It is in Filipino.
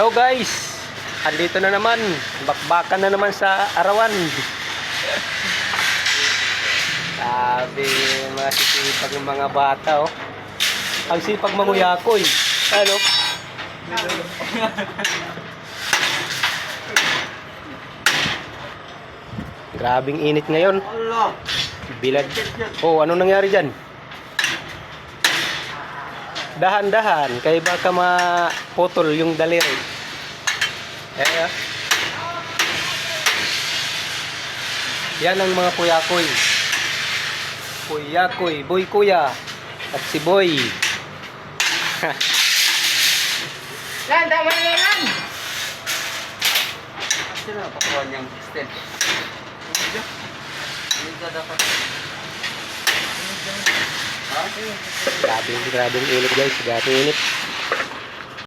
So guys, andito na naman, bakbakan na naman sa arawan. Sabi mga sisipag ng mga bata, oh. Ang sipag manguyakoy. Ano? Grabing init ngayon. Bilad. Oh, anong nangyari dyan? Dahan-dahan, kaya baka maputol yung daliri. Yan ang mga kuyakoy. Kuyakoy, boy kuya. At si boy. Lan, tama na yan! Sino pakuha niyang stand? Hindi ka dapat. Grabing init guys, grabing init.